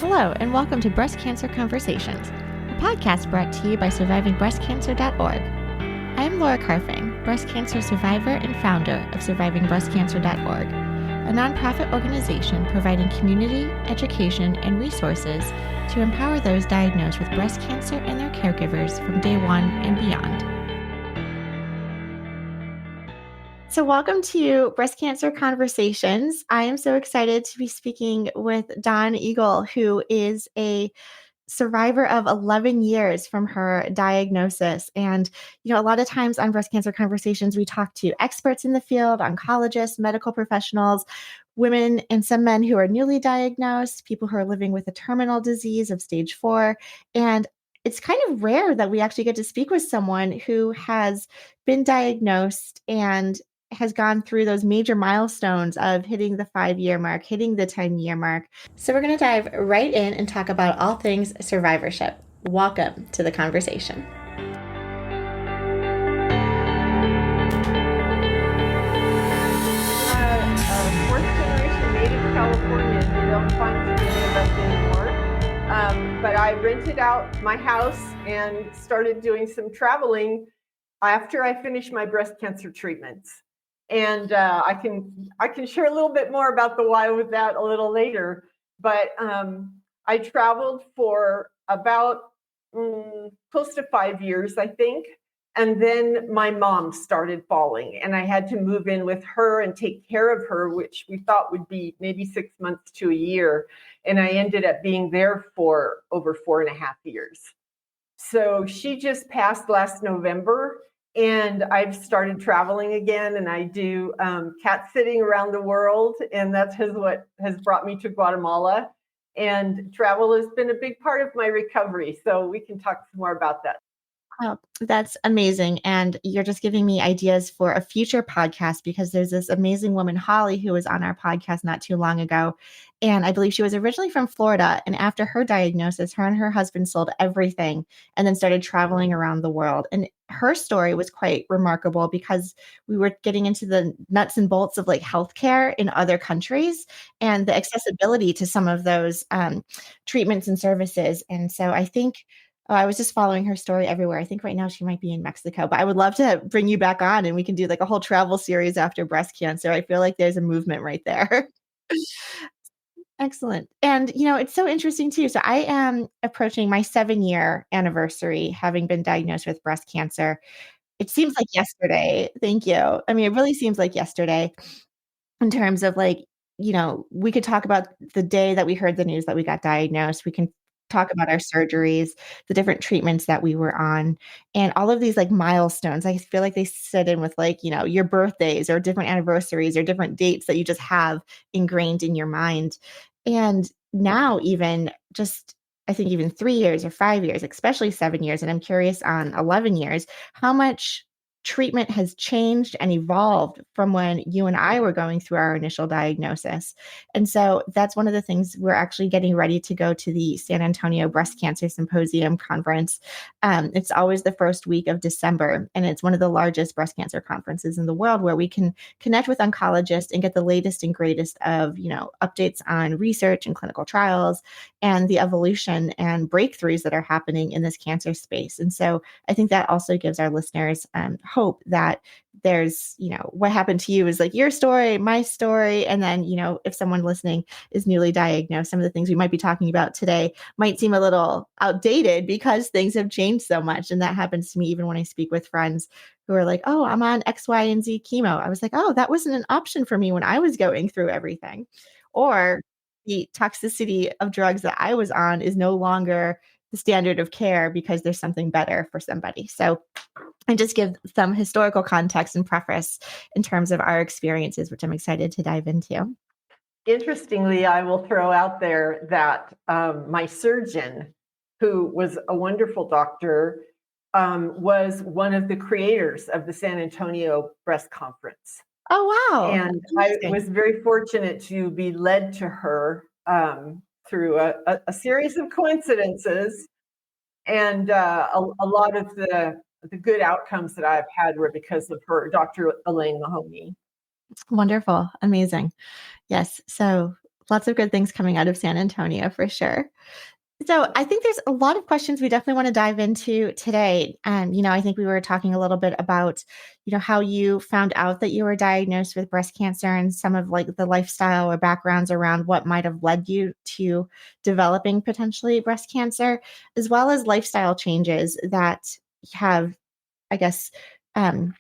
Hello, and welcome to Breast Cancer Conversations, a podcast brought to you by survivingbreastcancer.org. I am Laura Carfing, breast cancer survivor and founder of survivingbreastcancer.org, a nonprofit organization providing community, education, and resources to empower those diagnosed with breast cancer and their caregivers from day one and beyond. So welcome to Breast Cancer Conversations. I am so excited to be speaking with Dawn Aegle, who is a survivor of 11 years from her diagnosis. And, a lot of times on Breast Cancer Conversations, we talk to experts in the field, oncologists, medical professionals, women and some men who are newly diagnosed, people who are living with a terminal disease of stage 4. And it's kind of rare that we actually get to speak with someone who has been diagnosed and has gone through those major milestones of hitting the 5-year mark, hitting the 10-year mark. So we're going to dive right in and talk about all things survivorship. Welcome to the conversation. Fourth generation native Californian. You don't find too many of us anymore. But I rented out my house and started doing some traveling after I finished my breast cancer treatments. And I can share a little bit more about the why with that a little later. But I traveled for about close to 5 years, I think. And then my mom started falling, and I had to move in with her and take care of her, which we thought would be maybe 6 months to a year. And I ended up being there for over 4.5 years. So she just passed last November, and I've started traveling again, and I do cat sitting around the world, and that's what has brought me to Guatemala. And travel has been a big part of my recovery, so we can talk some more about that. Oh, that's amazing. And you're just giving me ideas for a future podcast, because there's this amazing woman, Holly, who was on our podcast not too long ago. And I believe she was originally from Florida. And after her diagnosis, her and her husband sold everything and then started traveling around the world. And her story was quite remarkable, because we were getting into the nuts and bolts of like healthcare in other countries and the accessibility to some of those treatments and services. And so I think I was just following her story everywhere. I think right now she might be in Mexico, but I would love to bring you back on and we can do like a whole travel series after breast cancer. I feel like there's a movement right there. Excellent. And, it's so interesting too. So I am approaching my 7-year anniversary having been diagnosed with breast cancer. It seems like yesterday. Thank you. I mean, it really seems like yesterday in terms of like, we could talk about the day that we heard the news that we got diagnosed. We can talk about our surgeries, the different treatments that we were on, and all of these like milestones. I feel like they sit in with like, your birthdays or different anniversaries or different dates that you just have ingrained in your mind. And now even just, I think even 3 years or 5 years, especially 7 years, and I'm curious on 11 years, how much treatment has changed and evolved from when you and I were going through our initial diagnosis. And so that's one of the things we're actually getting ready to go to the San Antonio Breast Cancer Symposium conference. It's always the first week of December, and it's one of the largest breast cancer conferences in the world, where we can connect with oncologists and get the latest and greatest of, updates on research and clinical trials and the evolution and breakthroughs that are happening in this cancer space. And so I think that also gives our listeners hope that there's, what happened to you is like your story, my story. And then, if someone listening is newly diagnosed, some of the things we might be talking about today might seem a little outdated because things have changed so much. And that happens to me even when I speak with friends who are like, oh, I'm on X, Y, and Z chemo. I was like, oh, that wasn't an option for me when I was going through everything. Or the toxicity of drugs that I was on is no longer the standard of care because there's something better for somebody. So and just give some historical context and preface in terms of our experiences, which I'm excited to dive into. Interestingly, I will throw out there that my surgeon, who was a wonderful doctor, was one of the creators of the San Antonio Breast Conference. Oh, wow. And I was very fortunate to be led to her through a series of coincidences. And a lot of the good outcomes that I've had were because of her, Dr. Elaine Mahoney. Wonderful. Amazing. Yes. So Lots of good things coming out of San Antonio for sure. So I think there's a lot of questions we definitely want to dive into today. I think we were talking a little bit about, how you found out that you were diagnosed with breast cancer and some of like the lifestyle or backgrounds around what might have led you to developing potentially breast cancer, as well as lifestyle changes that have, I guess, um,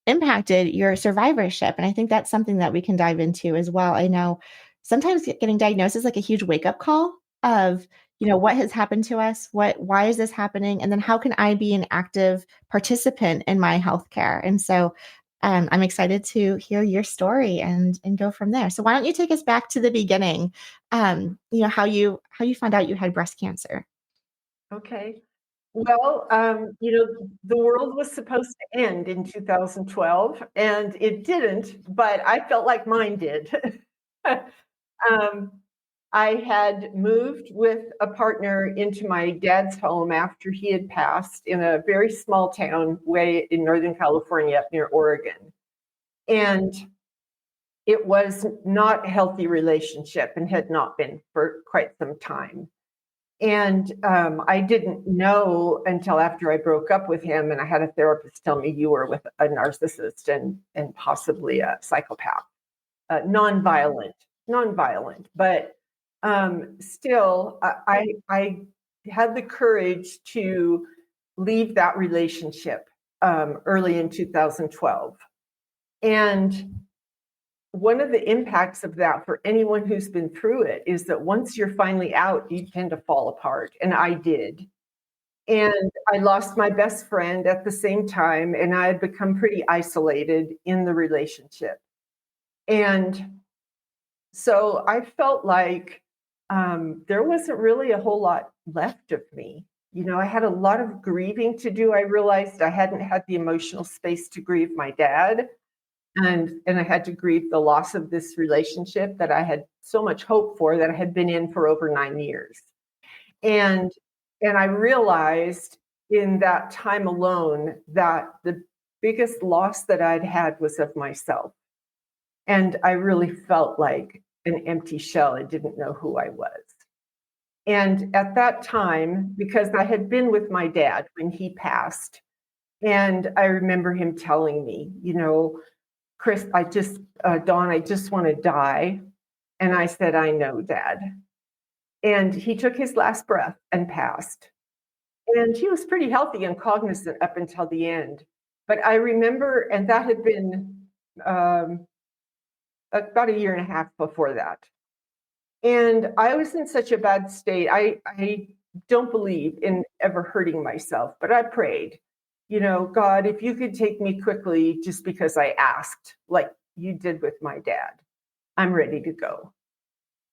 impacted your survivorship. And I think that's something that we can dive into as well. I know sometimes getting diagnosed is like a huge wake up call of, what has happened to us? Why is this happening? And then how can I be an active participant in my healthcare? And so I'm excited to hear your story and go from there. So why don't you take us back to the beginning? How you found out you had breast cancer. Okay. Well, the world was supposed to end in 2012, and it didn't, but I felt like mine did. um, I had moved with a partner into my dad's home after he had passed in a very small town way in Northern California, up near Oregon. And it was not a healthy relationship and had not been for quite some time. And I didn't know until after I broke up with him, and I had a therapist tell me, you were with a narcissist and possibly a psychopath, nonviolent, but still, I had the courage to leave that relationship early in 2012. And one of the impacts of that for anyone who's been through it is that once you're finally out, you tend to fall apart. And I did. And I lost my best friend at the same time, and I had become pretty isolated in the relationship. And so I felt like there wasn't really a whole lot left of me. I had a lot of grieving to do. I realized I hadn't had the emotional space to grieve my dad. And I had to grieve the loss of this relationship that I had so much hope for, that I had been in for over 9 years. And I realized in that time alone that the biggest loss that I'd had was of myself. And I really felt like an empty shell. I didn't know who I was. And at that time, because I had been with my dad when he passed, and I remember him telling me, Chris, Dawn, I just want to die. And I said, I know, Dad. And he took his last breath and passed. And he was pretty healthy and cognizant up until the end. But I remember, and that had been about a year and a half before that. And I was in such a bad state. I don't believe in ever hurting myself, but I prayed, God, if you could take me quickly just because I asked, like you did with my dad, I'm ready to go.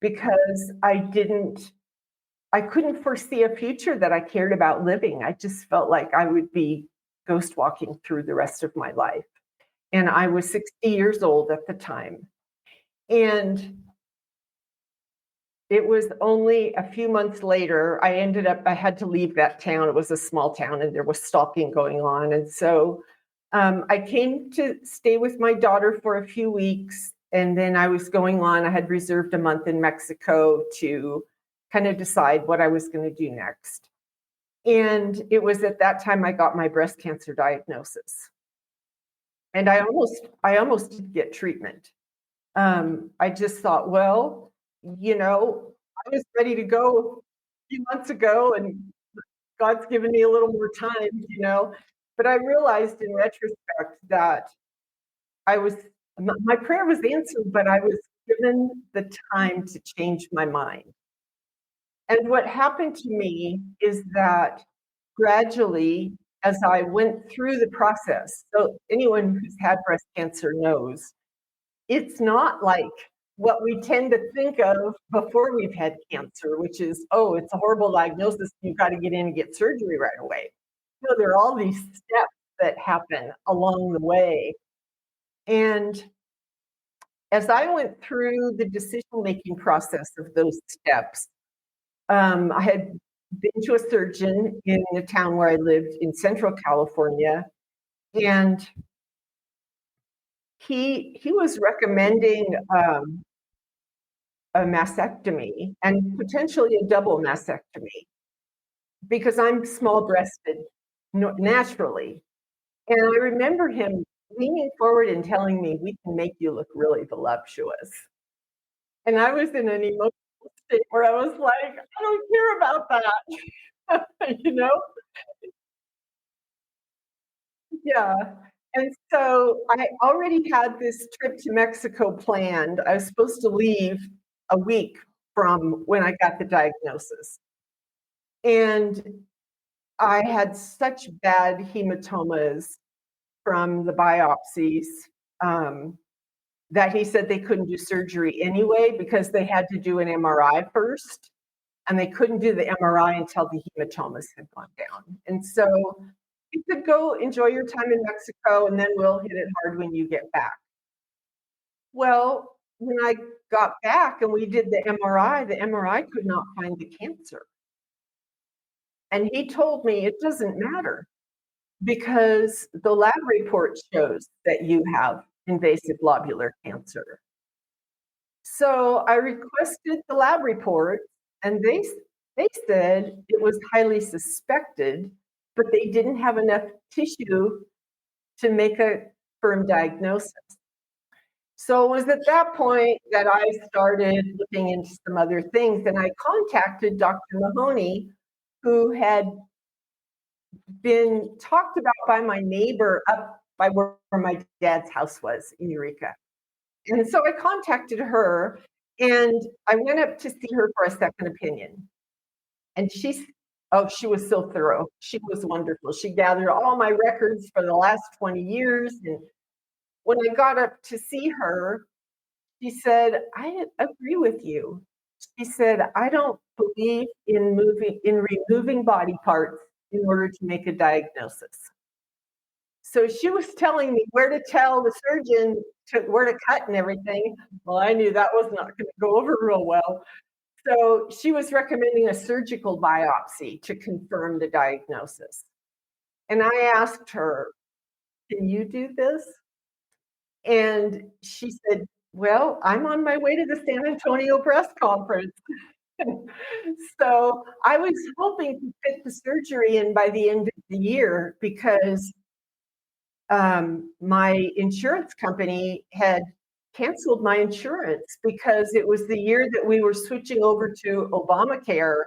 Because I couldn't foresee a future that I cared about living. I just felt like I would be ghost walking through the rest of my life. And I was 60 years old at the time. And it was only a few months later, I had to leave that town. It was a small town and there was stalking going on. And so I came to stay with my daughter for a few weeks. And then I was going on. I had reserved a month in Mexico to kind of decide what I was going to do next. And it was at that time I got my breast cancer diagnosis. And I almost did get treatment. I just thought, well, I was ready to go a few months ago, and God's given me a little more time. But I realized in retrospect that my prayer was answered, but I was given the time to change my mind. And what happened to me is that gradually, as I went through the process, so anyone who's had breast cancer knows, it's not like what we tend to think of before we've had cancer, which is, oh, it's a horrible diagnosis, you've got to get in and get surgery right away. There are all these steps that happen along the way. And as I went through the decision-making process of those steps, I had been to a surgeon in the town where I lived in Central California, and he was recommending a mastectomy and potentially a double mastectomy because I'm small breasted naturally. And I remember him leaning forward and telling me, "We can make you look really voluptuous." And I was in an emotional state where I was like, "I don't care about that." You know? Yeah. And so I already had this trip to Mexico planned. I was supposed to leave a week from when I got the diagnosis. And I had such bad hematomas from the biopsies, um, that he said they couldn't do surgery anyway because they had to do an MRI first, and they couldn't do the MRI until the hematomas had gone down. And so he said, "Go enjoy your time in Mexico, and then we'll hit it hard when you get back." Well, when I got back and we did the MRI could not find the cancer. And he told me it doesn't matter because the lab report shows that you have invasive lobular cancer. So I requested the lab report, and they said it was highly suspected, but they didn't have enough tissue to make a firm diagnosis. So it was at that point that I started looking into some other things, and I contacted Dr. Mahoney, who had been talked about by my neighbor up by where my dad's house was in Eureka. And so I contacted her, and I went up to see her for a second opinion. And she was so thorough. She was wonderful. She gathered all my records for the last 20 years. And when I got up to see her, she said, "I agree with you." She said, "I don't believe in removing body parts in order to make a diagnosis." So she was telling me where to tell the surgeon where to cut and everything. Well, I knew that was not going to go over real well. So she was recommending a surgical biopsy to confirm the diagnosis. And I asked her, "Can you do this?" And she said, "Well, I'm on my way to the San Antonio Breast Conference." So I was hoping to fit the surgery in by the end of the year because my insurance company had canceled my insurance because it was the year that we were switching over to Obamacare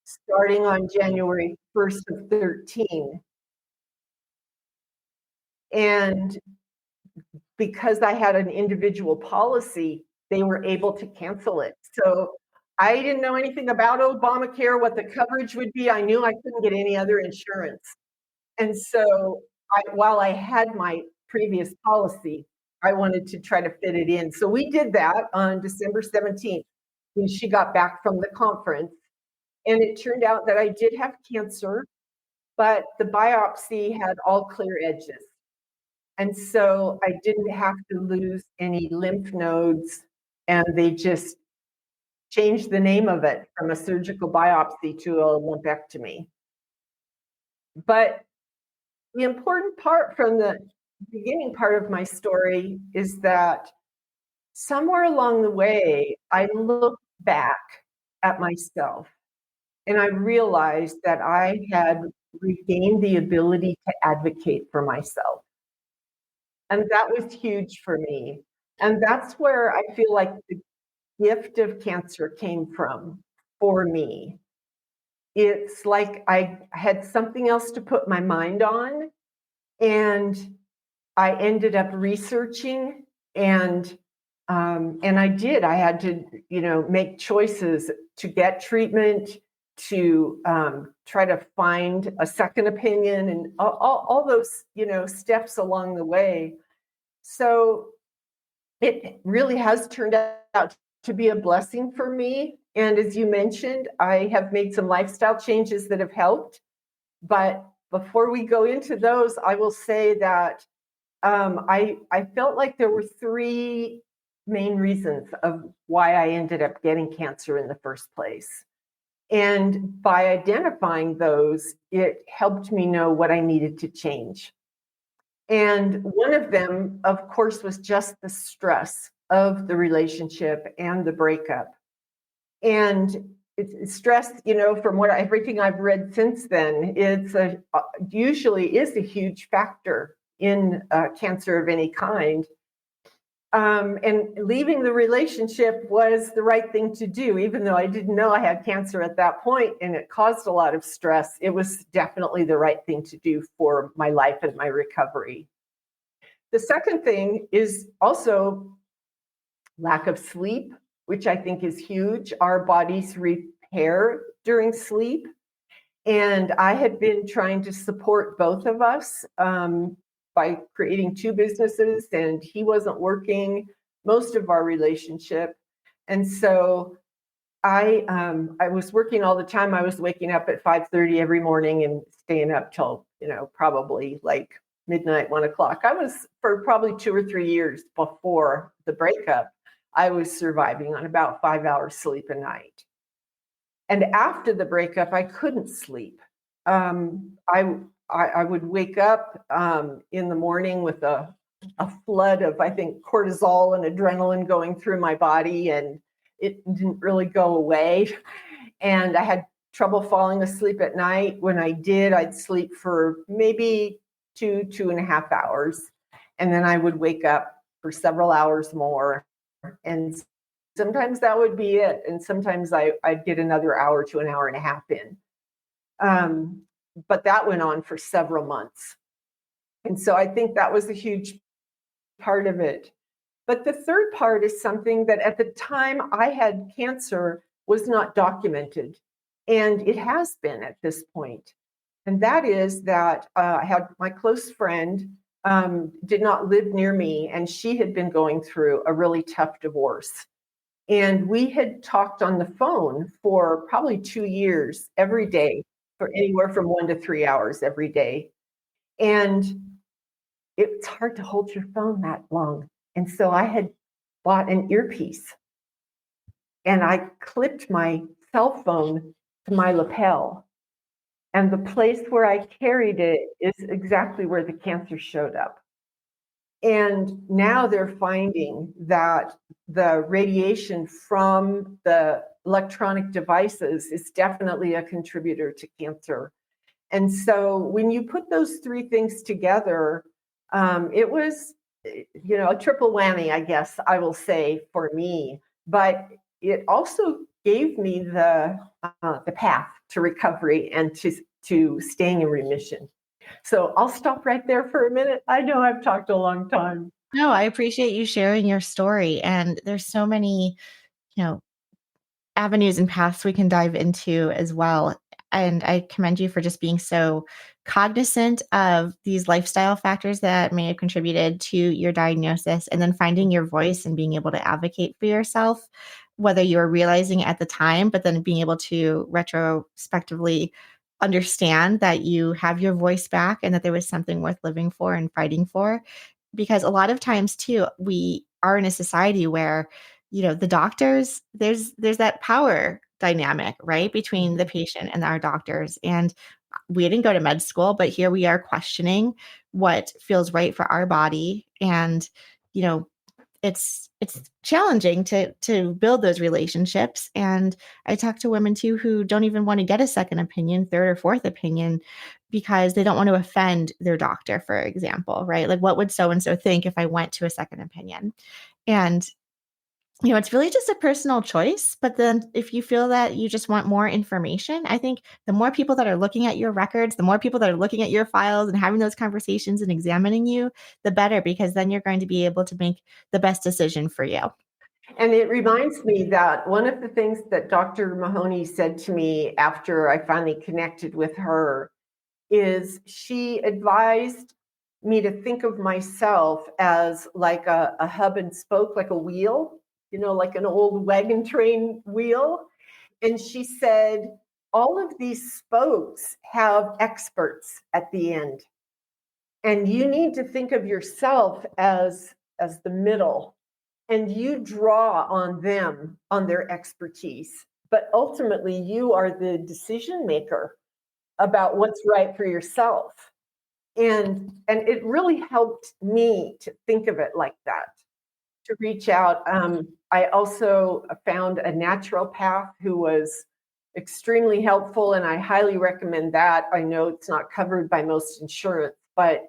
starting on January 1st of 13. And because I had an individual policy, they were able to cancel it. So I didn't know anything about Obamacare, what the coverage would be. I knew I couldn't get any other insurance. And so while I had my previous policy, I wanted to try to fit it in. So we did that on December 17th when she got back from the conference. And it turned out that I did have cancer, but the biopsy had all clear edges. And so I didn't have to lose any lymph nodes, and they just changed the name of it from a surgical biopsy to a lumpectomy. But the important part from the beginning part of my story is that somewhere along the way, I looked back at myself and I realized that I had regained the ability to advocate for myself. And that was huge for me. And that's where I feel like the gift of cancer came from for me. It's like I had something else to put my mind on, and I ended up researching, and I did. I had to, make choices to get treatment, to try to find a second opinion, and all those, steps along the way. So it really has turned out to be a blessing for me. And as you mentioned, I have made some lifestyle changes that have helped. But before we go into those, I will say that I felt like there were three main reasons of why I ended up getting cancer in the first place. And by identifying those, it helped me know what I needed to change. And one of them, of course, was just the stress of the relationship and the breakup. And it's stress, from everything I've read since then, usually is a huge factor in cancer of any kind. And leaving the relationship was the right thing to do, even though I didn't know I had cancer at that point and it caused a lot of stress. It was definitely the right thing to do for my life and my recovery. The second thing is also lack of sleep, which I think is huge. Our bodies repair during sleep. And I had been trying to support both of us by creating two businesses, and he wasn't working most of our relationship. And so I was working all the time. I was waking up at 5:30 every morning and staying up till, probably like midnight, 1 o'clock. I was, for probably 2 or 3 years before the breakup, I was surviving on about 5 hours sleep a night. And after the breakup, I couldn't sleep. I would wake up in the morning with a flood of, I think, cortisol and adrenaline going through my body, and it didn't really go away. And I had trouble falling asleep at night. When I did, I'd sleep for maybe 2.5 hours. And then I would wake up for several hours more. And sometimes that would be it. And sometimes I'd get another hour to an hour and a half in. But that went on for several months. And so I think that was a huge part of it. But the third part is something that at the time I had cancer was not documented. And it has been at this point. And that is that I had my close friend did not live near me, and she had been going through a really tough divorce. And we had talked on the phone for probably 2 years every day, for anywhere from 1 to 3 hours every day. And it's hard to hold your phone that long. And so I had bought an earpiece and I clipped my cell phone to my lapel. And the place where I carried it is exactly where the cancer showed up. And now they're finding that the radiation from the electronic devices is definitely a contributor to cancer. And so when you put those three things together, it was, a triple whammy, I guess I will say, for me. But it also gave me the path to recovery and to staying in remission. So I'll stop right there for a minute. I know I've talked a long time. No, I appreciate you sharing your story. And there's so many, you know, avenues and paths we can dive into as well. And I commend you for just being so cognizant of these lifestyle factors that may have contributed to your diagnosis, and then finding your voice and being able to advocate for yourself, whether you were realizing it at the time, but then being able to retrospectively understand that you have your voice back and that there was something worth living for and fighting for. Because a lot of times too, we are in a society where, the doctors, there's that power dynamic, right, between the patient and our doctors. And we didn't go to med school, but here we are questioning what feels right for our body. And, it's challenging to build those relationships. And I talk to women too who don't even want to get a second opinion, third or fourth opinion, because they don't want to offend their doctor, for example, right? Like, what would so and so think if I went to a second opinion? And it's really just a personal choice. But then if you feel that you just want more information, I think the more people that are looking at your records, the more people that are looking at your files and having those conversations and examining you, the better, because then you're going to be able to make the best decision for you. And it reminds me that one of the things that Dr. Mahoney said to me after I finally connected with her is she advised me to think of myself as like a hub and spoke, like a wheel, like an old wagon train wheel. And she said, all of these spokes have experts at the end. And you need to think of yourself as the middle, and you draw on them, on their expertise. But ultimately, you are the decision maker about what's right for yourself. And it really helped me to think of it like that. to reach out. I also found a naturopath who was extremely helpful, and I highly recommend that. I know it's not covered by most insurance, but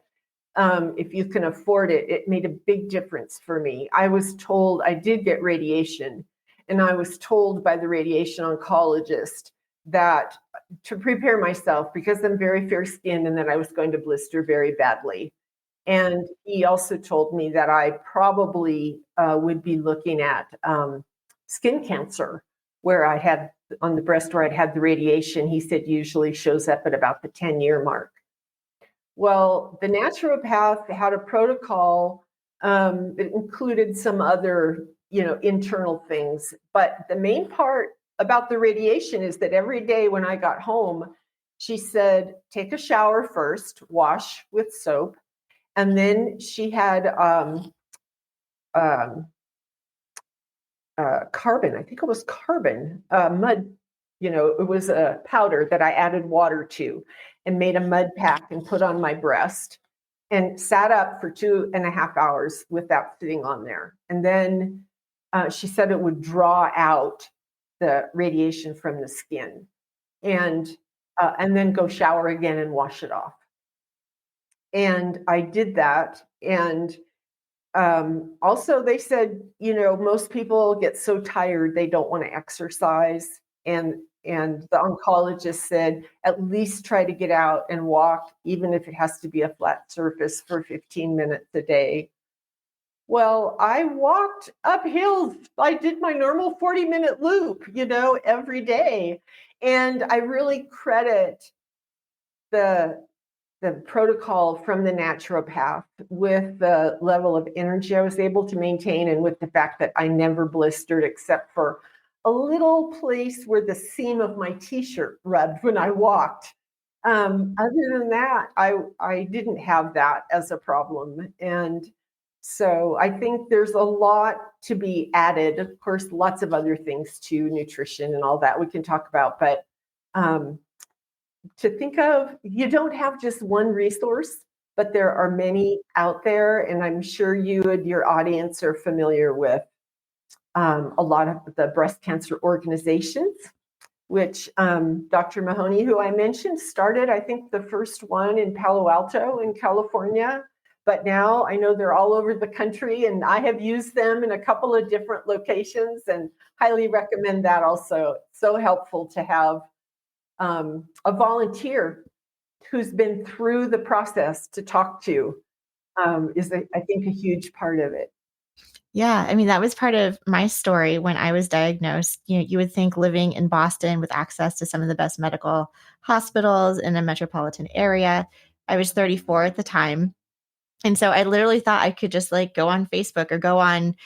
if you can afford it, it made a big difference for me. I was told I did get radiation, and I was told by the radiation oncologist that to prepare myself because I'm very fair skinned and that I was going to blister very badly. And he also told me that I probably would be looking at skin cancer, where I had on the breast where I'd had the radiation. He said usually shows up at about the 10-year mark. Well, the naturopath had a protocol. It included some other, internal things. But the main part about the radiation is that every day when I got home, she said, take a shower first, wash with soap. And then she had carbon, I think it was carbon, mud, it was a powder that I added water to and made a mud pack and put on my breast and sat up for 2.5 hours with that sitting on there. And then she said it would draw out the radiation from the skin and then go shower again and wash it off. And I did that. And also, they said, most people get so tired they don't want to exercise, and the oncologist said at least try to get out and walk, even if it has to be a flat surface, for 15 minutes a day. Well, I walked up hills. I did my normal 40-minute loop, every day, and I really credit the protocol from the naturopath with the level of energy I was able to maintain, and with the fact that I never blistered except for a little place where the seam of my t-shirt rubbed when I walked. Other than that, I didn't have that as a problem. And so I think there's a lot to be added. Of course, lots of other things too, nutrition and all that we can talk about, but to think of, you don't have just one resource, but there are many out there. And I'm sure you and your audience are familiar with a lot of the breast cancer organizations, which Dr. Mahoney, who I mentioned, started, I think, the first one in Palo Alto in California. But now I know they're all over the country, and I have used them in a couple of different locations and highly recommend that also. It's so helpful to have a volunteer who's been through the process to talk to is, I think, a huge part of it. Yeah, I mean, that was part of my story when I was diagnosed. You would think living in Boston with access to some of the best medical hospitals in a metropolitan area. I was 34 at the time. And so I literally thought I could just go on Facebook or go on,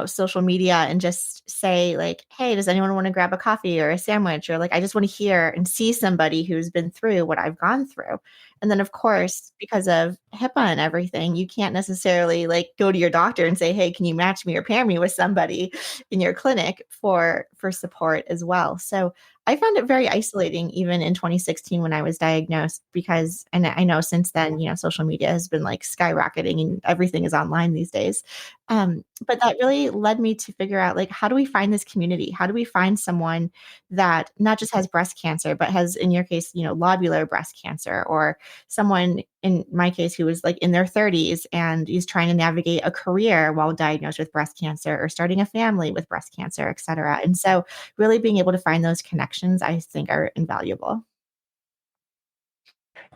social media and just say hey, does anyone want to grab a coffee or a sandwich? Or I just want to hear and see somebody who's been through what I've gone through. And then of course, because of HIPAA and everything, you can't necessarily go to your doctor and say, hey, can you match me or pair me with somebody in your clinic for support as well. So I found it very isolating even in 2016 when I was diagnosed because, and I know since then, social media has been skyrocketing and everything is online these days. But that really led me to figure out how do we find this community? How do we find someone that not just has breast cancer, but has, in your case, lobular breast cancer, or someone in my case who was in their 30s and is trying to navigate a career while diagnosed with breast cancer or starting a family with breast cancer, et cetera. And so really being able to find those connections, I think, are invaluable.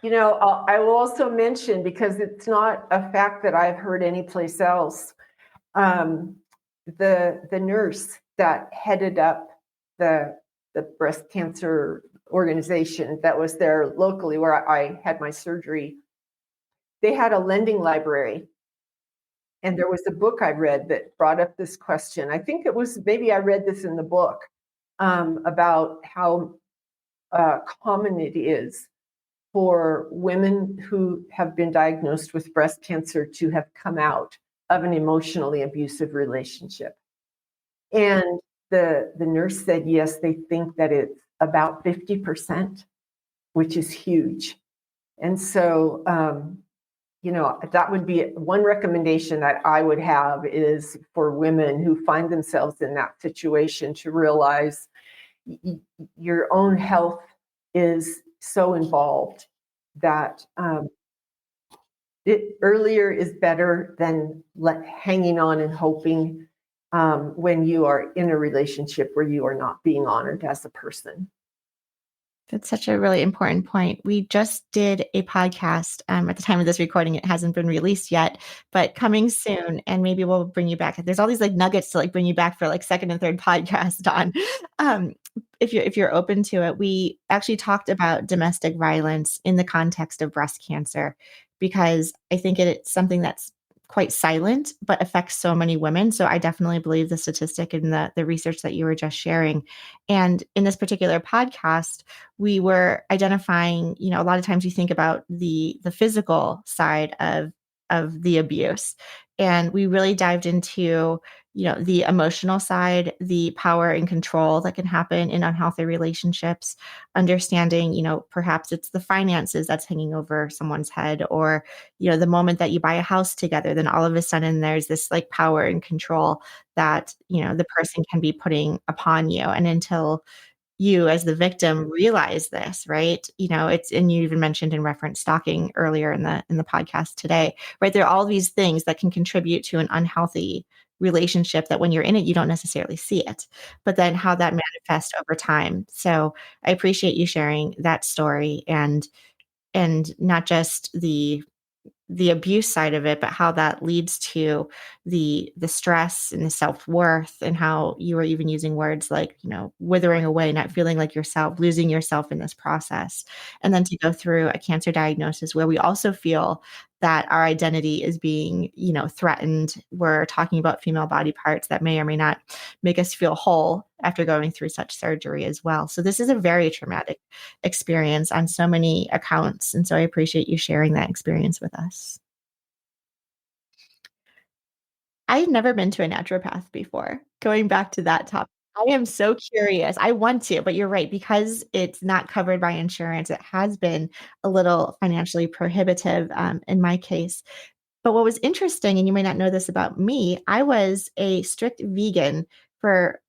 I will also mention, because it's not a fact that I've heard anyplace else, the nurse that headed up the breast cancer organization that was there locally where I had my surgery, they had a lending library. And there was a book I read that brought up this question. I think it was, maybe I read this in the book, about how common it is for women who have been diagnosed with breast cancer to have come out of an emotionally abusive relationship. And the nurse said, yes, they think that it's about 50%, which is huge. And so that would be one recommendation that I would have, is for women who find themselves in that situation to realize your own health is so involved that earlier is better than hanging on and hoping when you are in a relationship where you are not being honored as a person. That's such a really important point. We just did a podcast at the time of this recording. It hasn't been released yet, but coming soon. And maybe we'll bring you back. There's all these like nuggets to like bring you back for like second and third podcast on. If you're open to it, we actually talked about domestic violence in the context of breast cancer, because I think it's something that's quite silent, but affects so many women. So I definitely believe the statistic and the research that you were just sharing. And in this particular podcast, we were identifying, a lot of times you think about the physical side of the abuse. And we really dived into, the emotional side, the power and control that can happen in unhealthy relationships, understanding, perhaps it's the finances that's hanging over someone's head, or, the moment that you buy a house together, then all of a sudden there's this like power and control that, the person can be putting upon you. And until you as the victim realize this, right? And you even mentioned in reference stalking earlier in the podcast today, right? There are all these things that can contribute to an unhealthy relationship that when you're in it, you don't necessarily see it, but then how that manifests over time. So I appreciate you sharing that story, and not just the abuse side of it, but how that leads to the stress and the self-worth, and how you were even using words like, withering away, not feeling like yourself, losing yourself in this process. And then to go through a cancer diagnosis where we also feel that our identity is being, threatened. We're talking about female body parts that may or may not make us feel whole after going through such surgery as well. So this is a very traumatic experience on so many accounts. And so I appreciate you sharing that experience with us. I've never been to a naturopath before. Going back to that topic, I am so curious. I want to, but you're right, because it's not covered by insurance, it has been a little financially prohibitive in my case. But what was interesting, and you may not know this about me, I was a strict vegan for,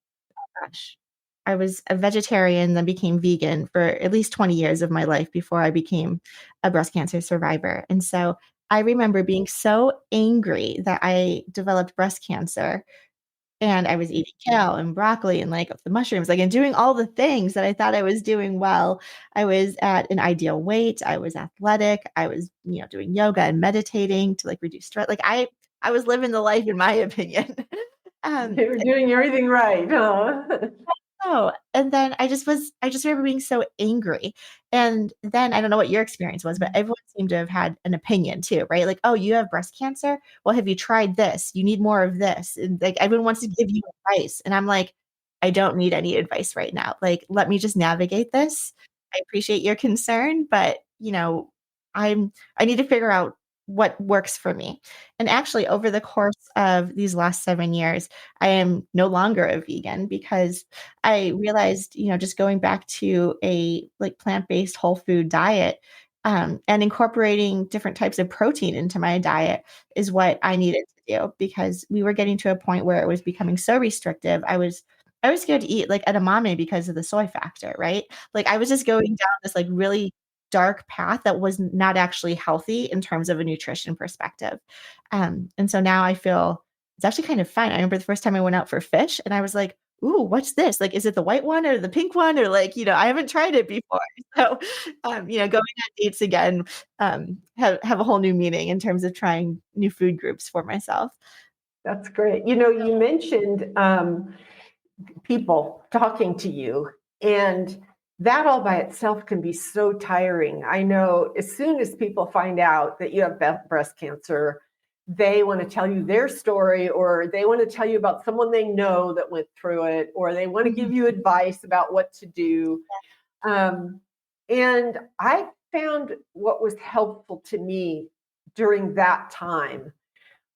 gosh, I was a vegetarian, then became vegan for at least 20 years of my life before I became a breast cancer survivor. And so I remember being so angry that I developed breast cancer, and I was eating kale and broccoli and like the mushrooms, like, and doing all the things that I thought I was doing well. I was at an ideal weight. I was athletic. I was, doing yoga and meditating to like reduce stress. Like I was living the life in my opinion. You were doing everything right, huh? Oh, and then I just remember being so angry. And then I don't know what your experience was, but everyone seemed to have had an opinion too, right? Like, oh, you have breast cancer? Well, have you tried this? You need more of this. And like everyone wants to give you advice. And I'm like, I don't need any advice right now. Like, let me just navigate this. I appreciate your concern, but I need to figure out what works for me. And actually, over the course of these last 7 years, I am no longer a vegan, because I realized, just going back to a like plant-based whole food diet, and incorporating different types of protein into my diet is what I needed to do, because we were getting to a point where it was becoming so restrictive. I was scared to eat like edamame because of the soy factor, right? Like I was just going down this like really dark path that was not actually healthy in terms of a nutrition perspective. And so now I feel it's actually kind of fun. I remember the first time I went out for fish and I was like, ooh, what's this? Like, is it the white one or the pink one? Or like, I haven't tried it before. So, going on dates again, have a whole new meaning in terms of trying new food groups for myself. That's great. You mentioned people talking to you, and that all by itself can be so tiring. I know as soon as people find out that you have breast cancer, they want to tell you their story, or they want to tell you about someone they know that went through it, or they want to give you advice about what to do. And I found what was helpful to me during that time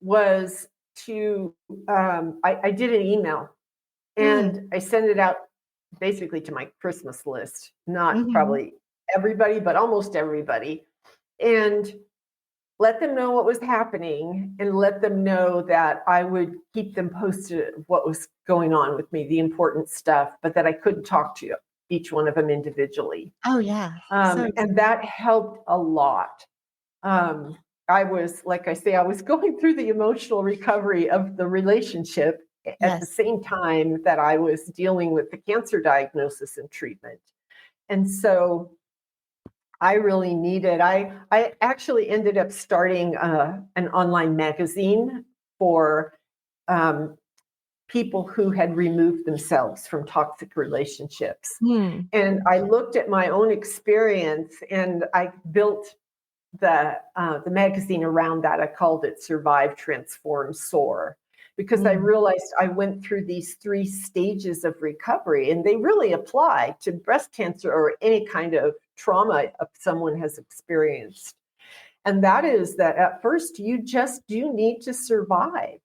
was to, I did an email, and I sent it out basically to my Christmas list, not Mhm. probably everybody, but almost everybody. And let them know what was happening and let them know that I would keep them posted of what was going on with me, the important stuff, but that I couldn't talk to each one of them individually. Oh, yeah. So And that helped a lot. I was, like I say, I was going through the emotional recovery of the relationship at the yes. same time that I was dealing with the cancer diagnosis and treatment. And so I really needed, I actually ended up starting an online magazine for um, people who had removed themselves from toxic relationships. Hmm. And I looked at my own experience and I built the magazine around that. I called it Survive, Transform, Soar, because I Mm. realized I went through these 3 stages of recovery, and they really apply to breast cancer or any kind of trauma someone has experienced. And that is that at first you just do need to survive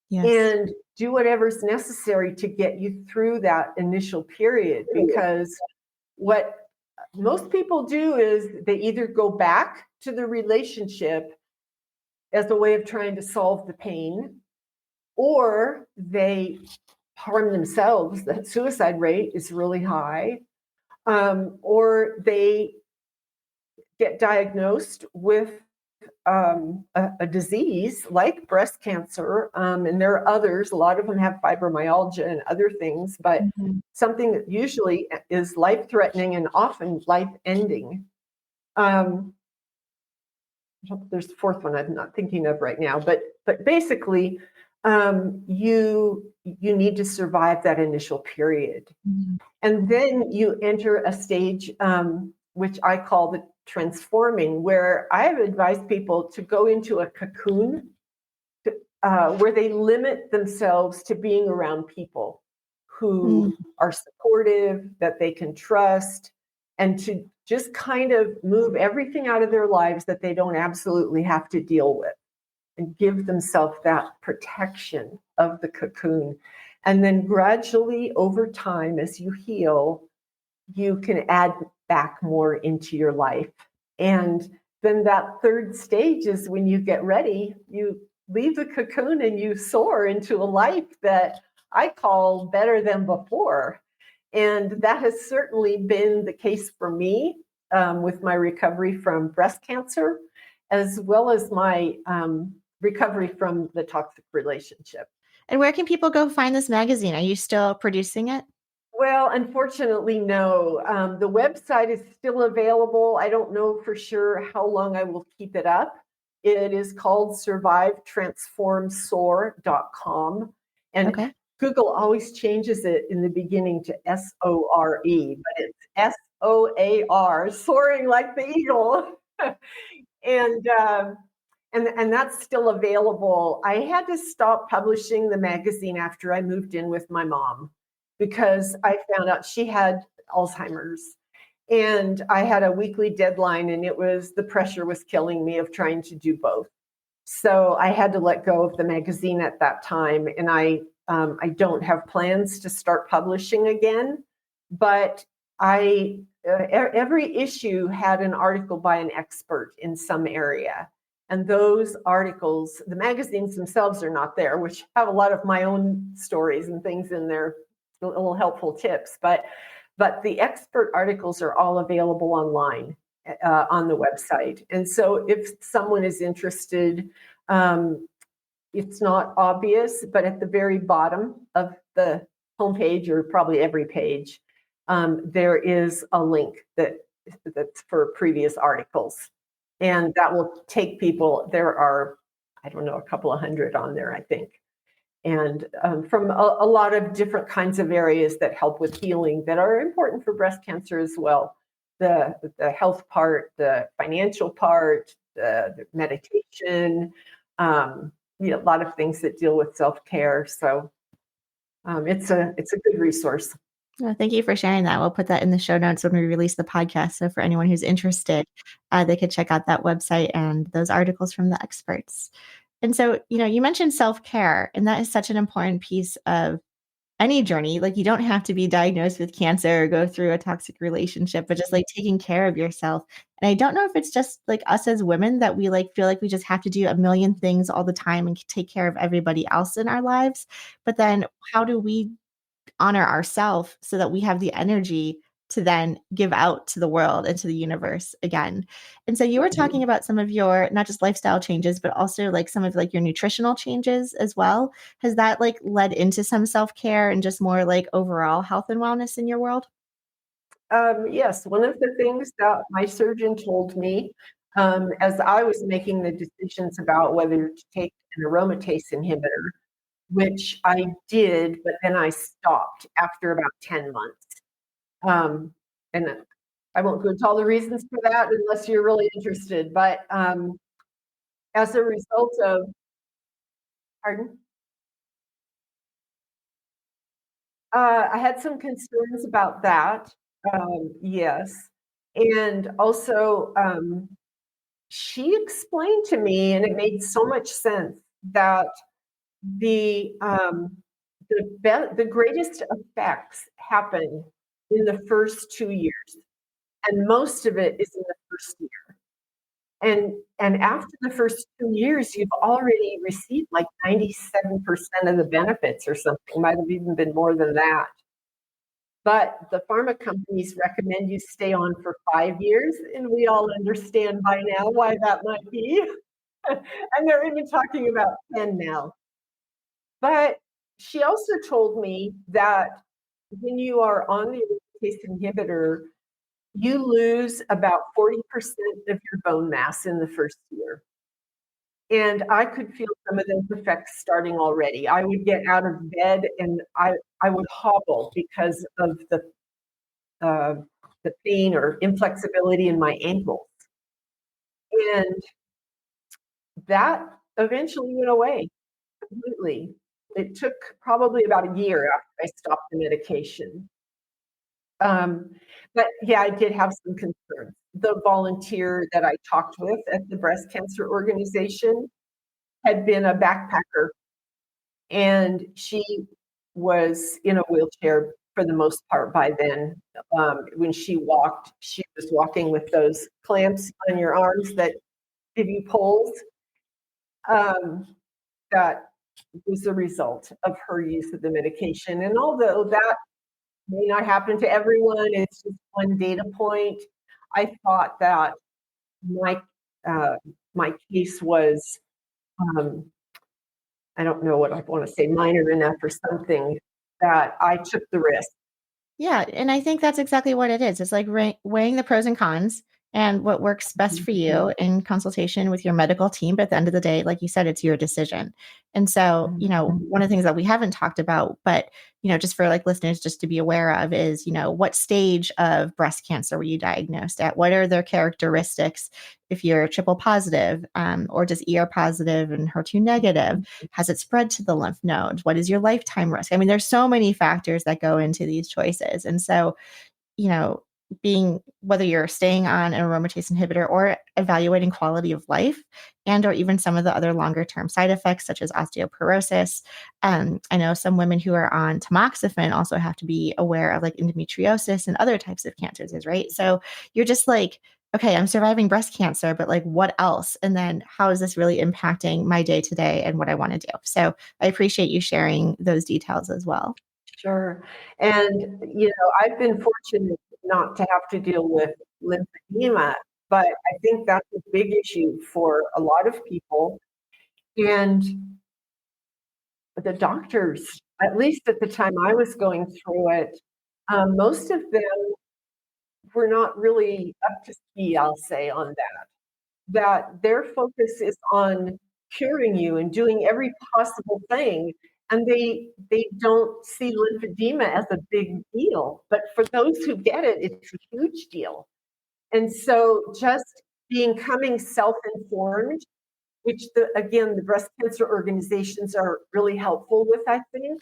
Yes. and do whatever's necessary to get you through that initial period, because what most people do is they either go back to the relationship as a way of trying to solve the pain, or they harm themselves. The suicide rate is really high, or they get diagnosed with a disease like breast cancer, and there are others. A lot of them have fibromyalgia and other things, but Mhm. something that usually is life-threatening and often life-ending. Um, there's a 4th one I'm not thinking of right now, but basically, you need to survive that initial period, Mhm. and then you enter a stage, which I call the transforming, where I have advised people to go into a cocoon, where they limit themselves to being around people Mm. who are supportive, that they can trust, and to just kind of move everything out of their lives that they don't absolutely have to deal with, and give themselves that protection of the cocoon. And then gradually over time, as you heal, you can add back more into your life. And then that 3rd stage is when you get ready, you leave the cocoon and you soar into a life that I call better than before. And that has certainly been the case for me, with my recovery from breast cancer, as well as my recovery from the toxic relationship. And where can people go find this magazine? Are you still producing it? Well, unfortunately, no. The website is still available. I don't know for sure how long I will keep it up. It is called survivetransformsoar.com. And Okay. Google always changes it in the beginning to SORE, but it's SOAR, soaring like the eagle. and and that's still available. I had to stop publishing the magazine after I moved in with my mom, because I found out she had Alzheimer's, and I had a weekly deadline, and the pressure was killing me of trying to do both. So I had to let go of the magazine at that time, and I don't have plans to start publishing again, but every issue had an article by an expert in some area. And those articles, the magazines themselves are not there, which have a lot of my own stories and things in there, little helpful tips. But the expert articles are all available online, on the website. And so if someone is interested, it's not obvious, but at the very bottom of the homepage, or probably every page, there is a link that's for previous articles. And that will take people, there are, I don't know, a couple of hundred on there, I think. And from a lot of different kinds of areas that help with healing that are important for breast cancer as well. The health part, the financial part, the meditation, a lot of things that deal with self-care. So it's a good resource. Well, thank you for sharing that. We'll put that in the show notes when we release the podcast. So for anyone who's interested, they could check out that website and those articles from the experts. And so, you mentioned self-care, and that is such an important piece of any journey. Like you don't have to be diagnosed with cancer or go through a toxic relationship, but just like taking care of yourself. And I don't know if it's just like us as women that we like feel like we just have to do a million things all the time and take care of everybody else in our lives. But then how do we honor ourselves so that we have the energy to then give out to the world and to the universe again? And so you were talking about some of your not just lifestyle changes, but also like some of like your nutritional changes as well. Has that like led into some self-care and just more like overall health and wellness in your world? Yes, one of the things that my surgeon told me as I was making the decisions about whether to take an aromatase inhibitor, which I did, but then I stopped after about 10 months. Um, and I won't go into all the reasons for that unless you're really interested. But as a result of, pardon? I had some concerns about that. Yes. And also, she explained to me, and it made so much sense, that the the greatest effects happen in the first 2 years, and most of it is in the first year. And after the first 2 years, you've already received like 97% of the benefits or something. Might have even been more than that. But the pharma companies recommend you stay on for 5 years, and we all understand by now why that might be. And they're even talking about 10 now. But she also told me that when you are on the aromatase inhibitor, you lose about 40% of your bone mass in the first year. And I could feel some of those effects starting already. I would get out of bed and I would hobble because of uh, the pain or inflexibility in my ankles. And that eventually went away completely. It took probably about a year after I stopped the medication. Um, but yeah, I did have some concerns. The volunteer that I talked with at the breast cancer organization had been a backpacker, and she was in a wheelchair for the most part by then. When she walked, she was walking with those clamps on your arms that give you pulls. Um, that was the result of her use of the medication. And although that may not happen to everyone, it's just one data point. I thought that my uh, my case was, um, I don't know what I want to say, minor enough or something that I took the risk. Yeah, and I think that's exactly what it is. It's like weighing the pros and cons and what works best for you in consultation with your medical team. But at the end of the day, like you said, it's your decision. And so, one of the things that we haven't talked about, but, just for like listeners just to be aware of is, what stage of breast cancer were you diagnosed at? What are their characteristics? If you're triple positive or just ER positive and HER2 negative, has it spread to the lymph nodes? What is your lifetime risk? I mean, there's so many factors that go into these choices. And so, you know, being whether you're staying on an aromatase inhibitor or evaluating quality of life and or even some of the other longer term side effects such as osteoporosis. I know some women who are on tamoxifen also have to be aware of like endometriosis and other types of cancers, right? So you're just like, okay, I'm surviving breast cancer, but like what else? And then how is this really impacting my day to day and what I want to do? So I appreciate you sharing those details as well. Sure. And, I've been fortunate not to have to deal with lymphedema, but I think that's a big issue for a lot of people. And the doctors, at least at the time I was going through it, most of them were not really up to speed, I'll say, on that. That their focus is on curing you and doing every possible thing. And they don't see lymphedema as a big deal. But for those who get it, it's a huge deal. And so just becoming self-informed, which again, the breast cancer organizations are really helpful with, I think,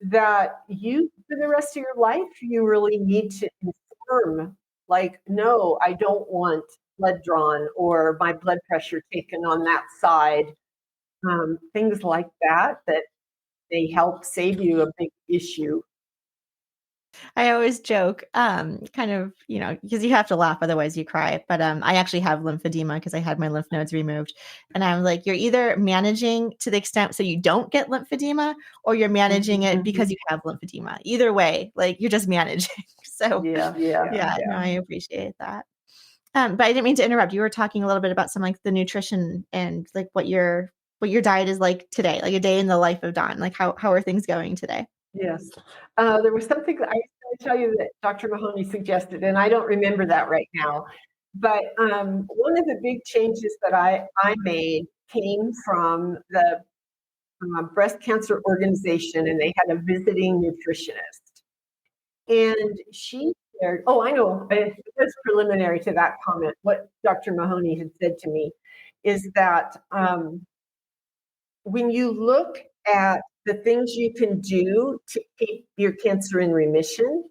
that you, for the rest of your life, you really need to inform, like, no, I don't want blood drawn or my blood pressure taken on that side, things like that, that they help save you a big issue. I always joke, kind of, because you have to laugh, otherwise you cry. But I actually have lymphedema because I had my lymph nodes removed. And I'm like, you're either managing to the extent so you don't get lymphedema, or you're managing it because you have lymphedema. Either way, like you're just managing. So yeah, no, I appreciate that. But I didn't mean to interrupt. You were talking a little bit about some like the nutrition and like what your diet is like today, like a day in the life of Dawn. Like how are things going today? Yes. There was something that I was going to tell you that Dr. Mahoney suggested, and I don't remember that right now. But one of the big changes that I made came from the breast cancer organization, and they had a visiting nutritionist. And she shared, oh, I know, it's preliminary to that comment. What Dr. Mahoney had said to me is that when you look at the things you can do to keep your cancer in remission,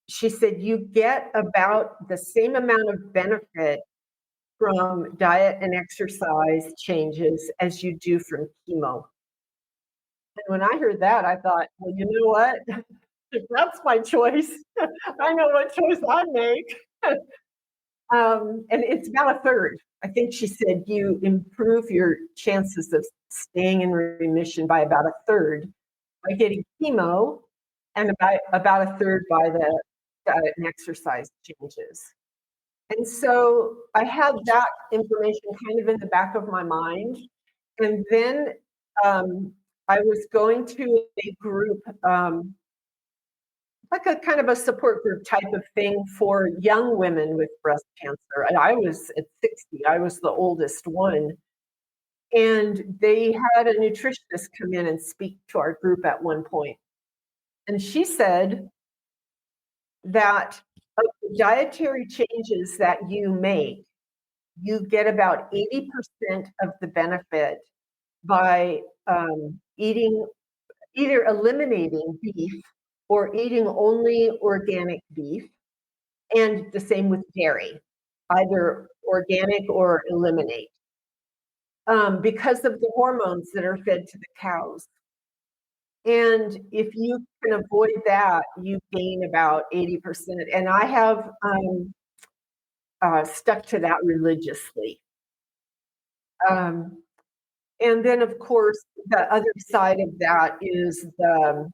she said you get about the same amount of benefit from diet and exercise changes as you do from chemo. And when I heard that, I thought, well, you know what? If that's my choice, I know what choice I make. And it's about a third. I think she said you improve your chances of staying in remission by about a third by getting chemo, and about a third by the diet and exercise changes. And so I had that information kind of in the back of my mind. And then I was going to a group, like a kind of a support group type of thing for young women with breast cancer. And I was at 60, I was the oldest one. And they had a nutritionist come in and speak to our group at one point. And she said that of the dietary changes that you make, you get about 80% of the benefit by eating, either eliminating beef or eating only organic beef, and the same with dairy, either organic or eliminate, because of the hormones that are fed to the cows. And if you can avoid that, you gain about 80%. And I have stuck to that religiously. And then, of course, the other side of that is the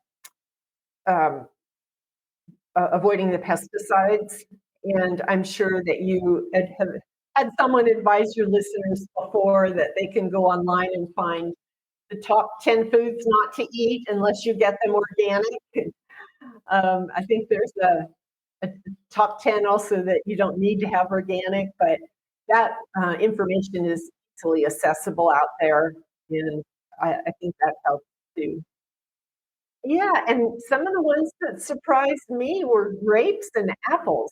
avoiding the pesticides. And I'm sure that you have had someone advise your listeners before that they can go online and find the top 10 foods not to eat unless you get them organic. I think there's a top 10 also that you don't need to have organic, but that information is easily accessible out there. And I think that helps too. Yeah, and some of the ones that surprised me were grapes and apples.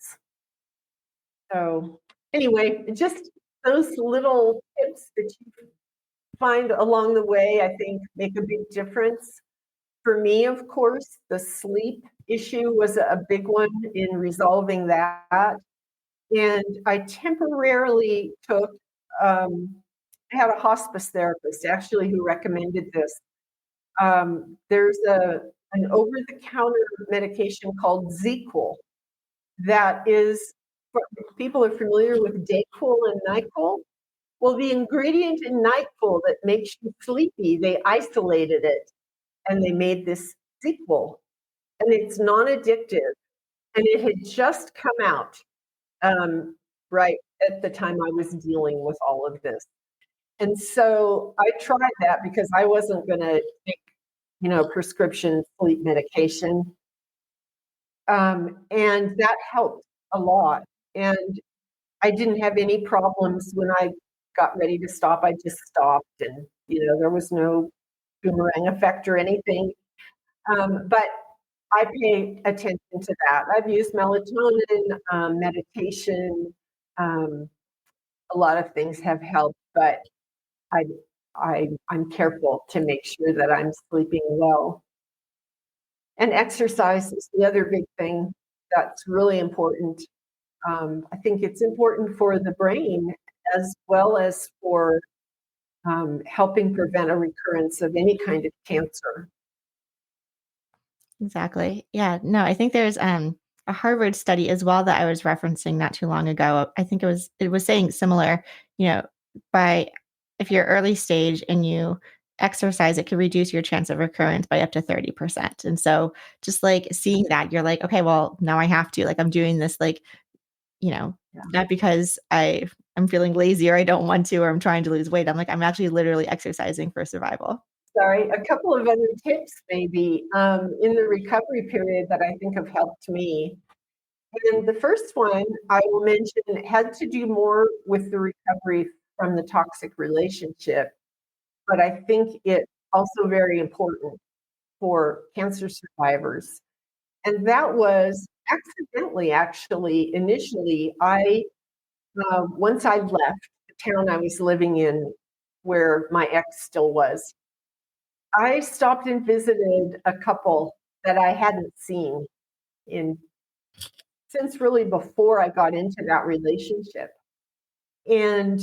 So anyway, just those little tips that you find along the way, I think make a big difference. For me, of course, the sleep issue was a big one in resolving that. And I temporarily took, I had a hospice therapist actually who recommended this. There's an over-the-counter medication called Zequel that is, people are familiar with Dayquil and NyQuil. Well, the ingredient in NyQuil that makes you sleepy, they isolated it and they made this Zequel. And it's non-addictive. And it had just come out right at the time I was dealing with all of this. And so I tried that because I wasn't going to take, prescription sleep medication. And that helped a lot. And I didn't have any problems when I got ready to stop. I just stopped, and there was no boomerang effect or anything. But I pay attention to that. I've used melatonin, meditation. A lot of things have helped, but I'm careful to make sure that I'm sleeping well. And exercise is the other big thing that's really important. I think it's important for the brain as well as for helping prevent a recurrence of any kind of cancer. Exactly. Yeah. No, I think there's a Harvard study as well that I was referencing not too long ago. I think it was saying similar, you know, by if you're early stage and you exercise, it could reduce your chance of recurrence by up to 30%. And so just like seeing that, you're like, okay, well, now I have to. Like I'm doing this like, Yeah. not because I'm feeling lazy or I don't want to or I'm trying to lose weight. I'm like, I'm actually literally exercising for survival. Sorry, a couple of other tips maybe in the recovery period that I think have helped me. And the first one I will mention had to do more with the recovery from the toxic relationship, but I think it's also very important for cancer survivors. And that was accidentally, actually, initially, once I left the town I was living in where my ex still was, I stopped and visited a couple that I hadn't seen in since really before I got into that relationship. And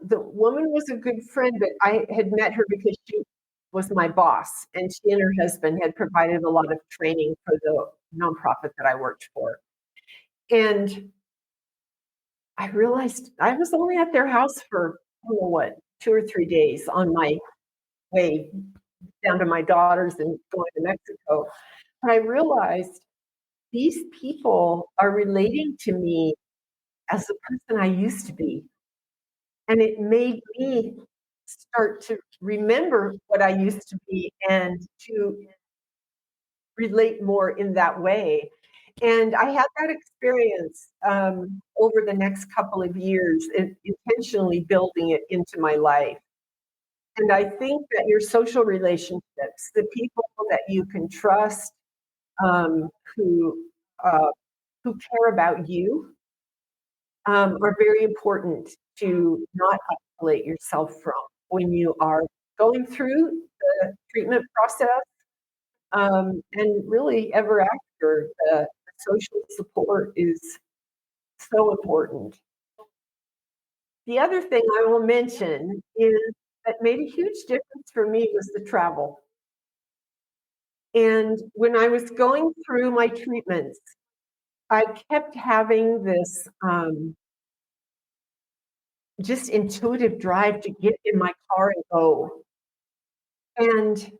the woman was a good friend, but I had met her because she was my boss, and she and her husband had provided a lot of training for the nonprofit that I worked for. And I realized I was only at their house for, I don't know what, 2 or 3 days on my way down to my daughter's and going to Mexico. But I realized these people are relating to me as the person I used to be. And it made me start to remember what I used to be and to relate more in that way. And I had that experience over the next couple of years, intentionally building it into my life. And I think that your social relationships, the people that you can trust, um, who uh, who care about you, are very important to not isolate yourself from when you are going through the treatment process, and really ever after. The social support is so important. The other thing I will mention is that made a huge difference for me was the travel. And when I was going through my treatments, I kept having this just intuitive drive to get in my car and go. And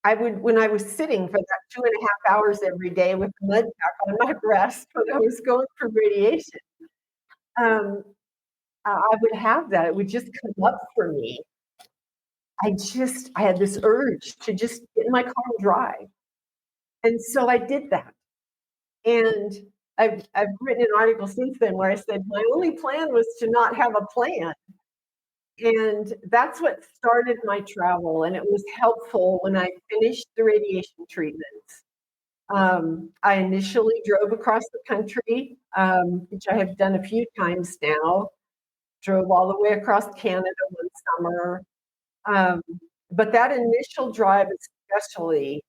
I would, when I was sitting for that 2.5 hours every day with a mud pack on my breast when I was going through radiation, um, I would have that. It would just come up for me. I had this urge to just get in my car and drive. And so I did that. And I've written an article since then where I said my only plan was to not have a plan. And that's what started my travel. And it was helpful when I finished the radiation treatments. I initially drove across the country, which I have done a few times now, drove all the way across Canada one summer. Um, but that initial drive, especially,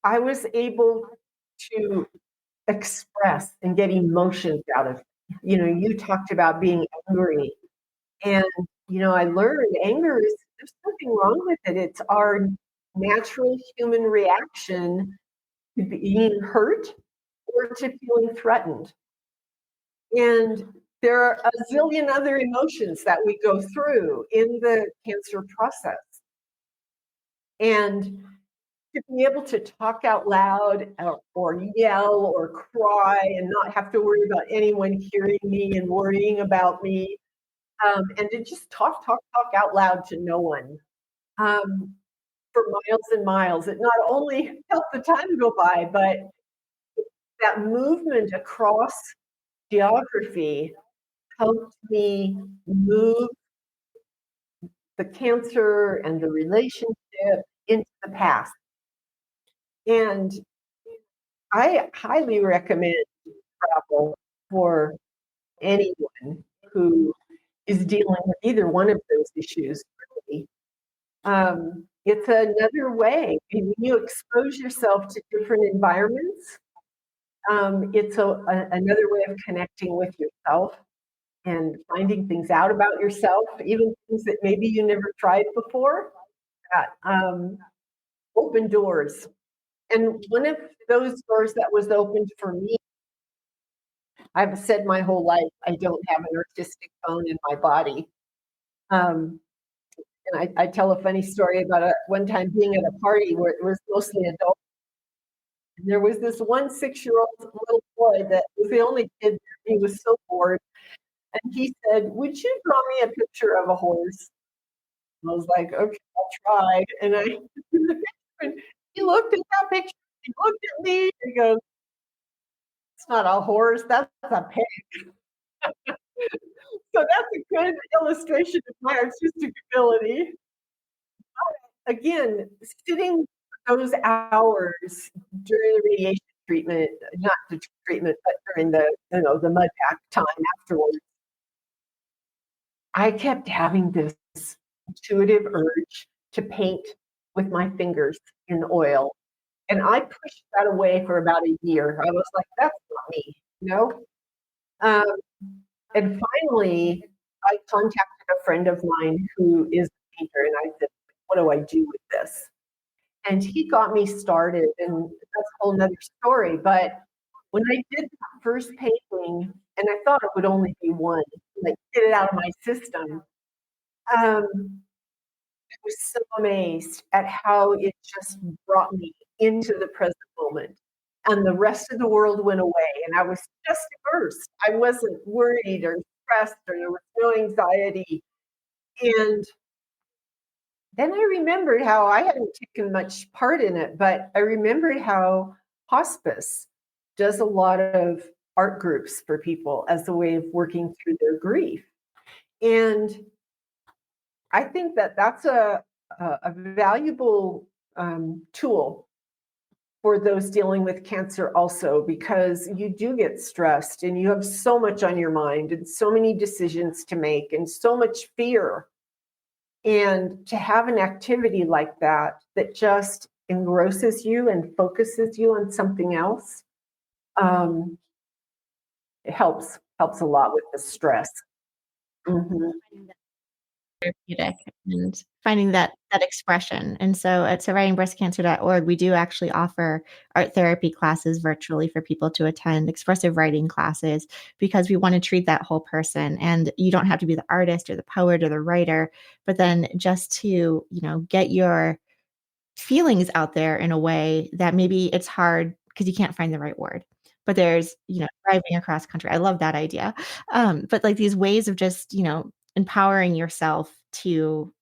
I was able to express and get emotions out of it. You talked about being angry. And, I learned anger there's nothing wrong with it. It's our natural human reaction to being hurt or to feeling threatened. And there are a zillion other emotions that we go through in the cancer process. And to be able to talk out loud or yell or cry and not have to worry about anyone hearing me and worrying about me, and to just talk out loud to no one, for miles and miles. It not only helped the time go by, but that movement across geography helped me move the cancer and the relationship into the past. And I highly recommend travel for anyone who is dealing with either one of those issues, really. It's another way. When you expose yourself to different environments, it's another way of connecting with yourself. and finding things out about yourself, even things that maybe you never tried before, that open doors. And one of those doors that was opened for me, I've said my whole life, I don't have an artistic bone in my body. Um, and I tell a funny story about one time being at a party where it was mostly adults. And there was this one 6-year-old little boy that was the only kid there. He was so bored. And he said, "Would you draw me a picture of a horse?" And I was like, "Okay, I'll try." And I drew the picture, and he looked at that picture, he looked at me, and he goes, "It's not a horse, that's a pig." So that's a good illustration of my artistic ability. Again, sitting those hours during the radiation treatment, not the treatment, but during the mud pack time afterwards, I kept having this intuitive urge to paint with my fingers in oil. And I pushed that away for about a year. I was like, that's not me, you know? Um, and finally, I contacted a friend of mine who is a painter, and I said, what do I do with this? And he got me started, and that's a whole nother story. But when I did that first painting, and I thought it would only be one, like get it out of my system, um, I was so amazed at how it just brought me into the present moment. And the rest of the world went away, and I was just immersed. I wasn't worried or stressed, or there was no anxiety. And then I remembered how I hadn't taken much part in it, but I remembered how hospice does a lot of art groups for people as a way of working through their grief. And I think that that's a valuable tool for those dealing with cancer also, because you do get stressed and you have so much on your mind and so many decisions to make and so much fear. And to have an activity like that that just engrosses you and focuses you on something else, it helps a lot with the stress. Mhm. Therapeutic and finding that expression. And so at survivingbreastcancer.org, we do actually offer art therapy classes virtually for people to attend, expressive writing classes, because we want to treat that whole person. And you don't have to be the artist or the poet or the writer, but then just to, get your feelings out there in a way that maybe it's hard because you can't find the right word. But there's, driving across country. I love that idea. But like these ways of just, empowering yourself to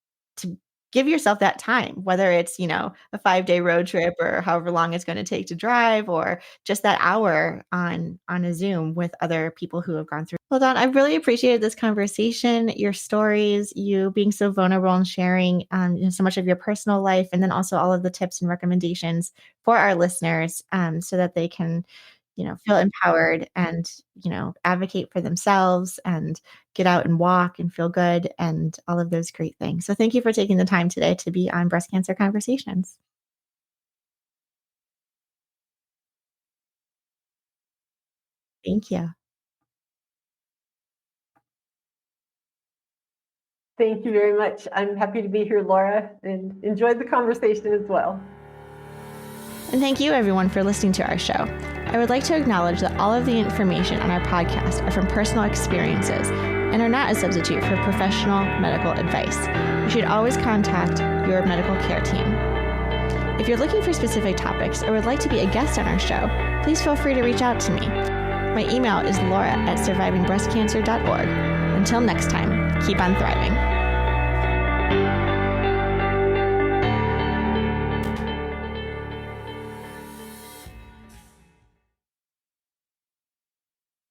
give yourself that time, whether it's, a 5-day road trip or however long it's going to take to drive, or just that hour on a Zoom with other people who have gone through. Well, Dawn, I really appreciated this conversation, your stories, you being so vulnerable and sharing so much of your personal life, and then also all of the tips and recommendations for our listeners, so that they can feel empowered and, advocate for themselves and get out and walk and feel good and all of those great things. So thank you for taking the time today to be on Breast Cancer Conversations. Thank you. Thank you very much. I'm happy to be here, Laura, and enjoyed the conversation as well. And thank you, everyone, for listening to our show. I would like to acknowledge that all of the information on our podcast are from personal experiences and are not a substitute for professional medical advice. You should always contact your medical care team. If you're looking for specific topics or would like to be a guest on our show, please feel free to reach out to me. My email is laura@survivingbreastcancer.org. Until next time, keep on thriving.